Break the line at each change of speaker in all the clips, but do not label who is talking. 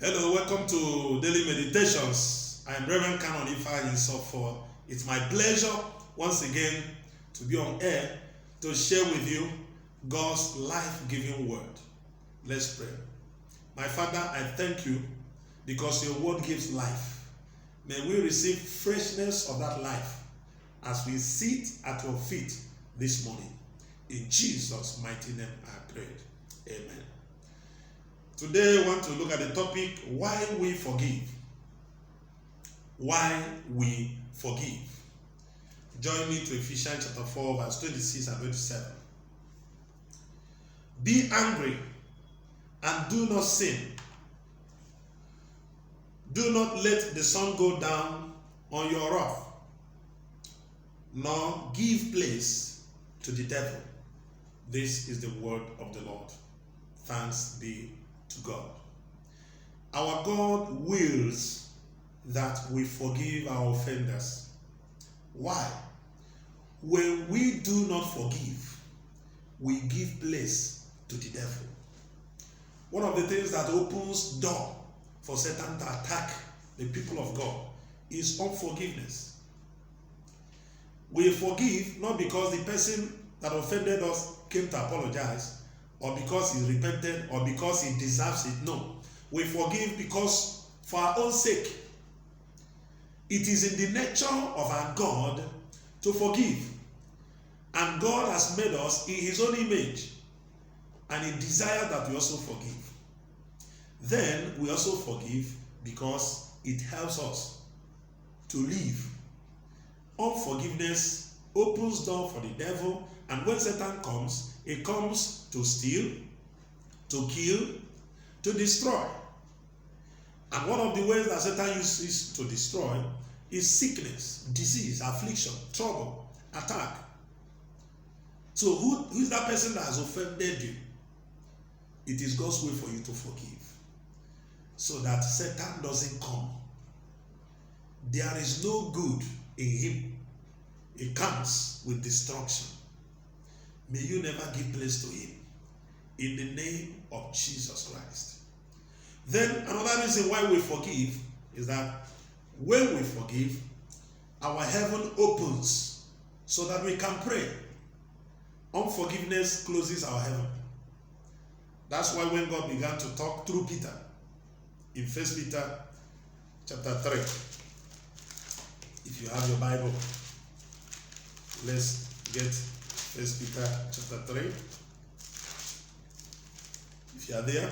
Hello, welcome to Daily Meditations. I am Reverend Canon Ifeanyi Nsofo. It's my pleasure once again to be on air to share with you God's life-giving word. Let's pray. My Father, I thank you because your word gives life. May we receive freshness of that life as we sit at your feet this morning. In Jesus' mighty name I prayed. Amen. Today I want to look at the topic, why we forgive. Why we forgive. Join me to Ephesians chapter 4 verse 26 and 27. Be angry and do not sin. Do not let the sun go down on your wrath, nor give place to the devil. This is the word of the Lord. Thanks be to God. Our God wills that we forgive our offenders. Why? When we do not forgive, we give place to the devil. One of the things that opens door for Satan to attack the people of God is unforgiveness. We forgive not because the person that offended us came to apologize, or because he repented, or because he deserves it. No. We forgive because for our own sake. It is in the nature of our God to forgive. And God has made us in his own image. And he desires that we also forgive. Then we also forgive because it helps us to live. Unforgiveness opens door for the devil, and when Satan comes, it comes to steal, to kill, to destroy. And one of the ways that Satan uses to destroy is sickness, disease, affliction, trouble, attack. So who is that person that has offended you? It is God's way for you to forgive, so that Satan doesn't come. There is no good in him. It comes with destruction. May you never give place to him. In the name of Jesus Christ. Then another reason why we forgive is that when we forgive, our heaven opens so that we can pray. Unforgiveness closes our heaven. That's why when God began to talk through Peter, in 1 Peter chapter 3, if you have your Bible, let's get 1 Peter chapter 3. If you are there,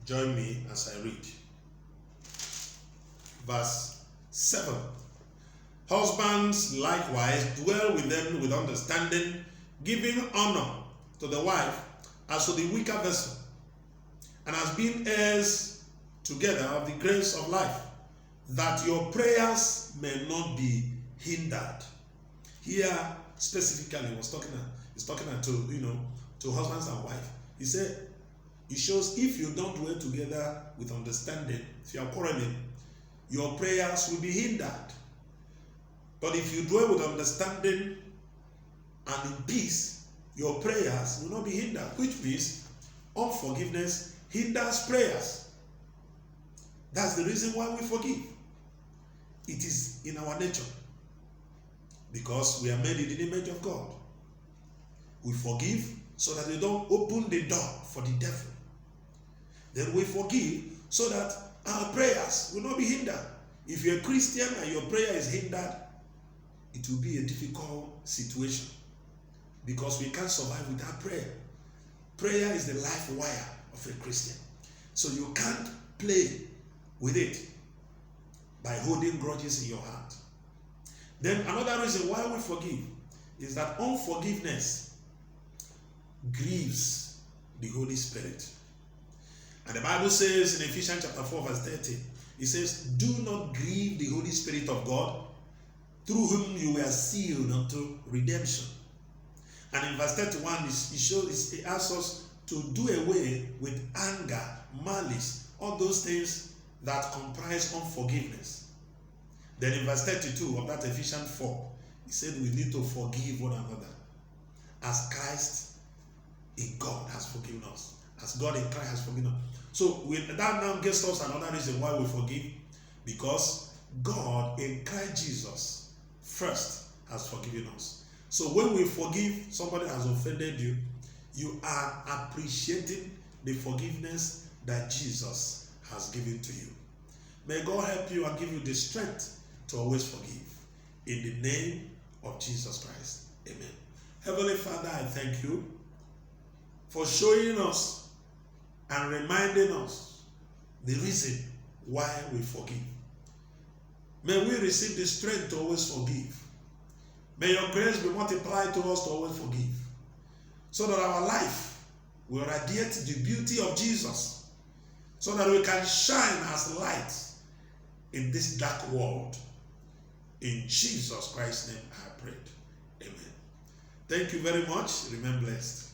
join me as I read. Verse 7. Husbands likewise dwell with them with understanding, giving honor to the wife as to the weaker vessel, and as being heirs together of the grace of life, that your prayers may not be hindered. Here specifically he's talking to husbands and wife. He said, it shows if you don't dwell together with understanding, if you are quarreling, your prayers will be hindered. But if you dwell with understanding and in peace, your prayers will not be hindered, which means unforgiveness hinders prayers. That's the reason why we forgive. It is in our nature, because we are made in the image of God. We forgive so that we don't open the door for the devil. Then we forgive so that our prayers will not be hindered. If you're a Christian and your prayer is hindered, it will be a difficult situation, because we can't survive without prayer. Prayer is the life wire of a Christian. So you can't play with it by holding grudges in your heart. Then another reason why we forgive is that unforgiveness grieves the Holy Spirit. And the Bible says in Ephesians chapter 4 verse 30, it says, do not grieve the Holy Spirit of God, through whom you were sealed unto redemption. And in verse 31, it asks us to do away with anger, malice, all those things that comprise unforgiveness. Then in verse 32 of that Ephesians 4, he said we need to forgive one another as Christ in God has forgiven us. As God in Christ has forgiven us. So that now gives us another reason why we forgive, because God in Christ Jesus first has forgiven us. So when we forgive somebody has offended you, you are appreciating the forgiveness that Jesus has given to you. May God help you and give you the strength to always forgive. In the name of Jesus Christ. Amen. Heavenly Father, I thank you for showing us and reminding us the reason why we forgive. May we receive the strength to always forgive. May your grace be multiplied to us to always forgive, so that our life will radiate the beauty of Jesus, so that we can shine as light in this dark world. In Jesus Christ's name I prayed. Amen. Thank you very much. Remain blessed.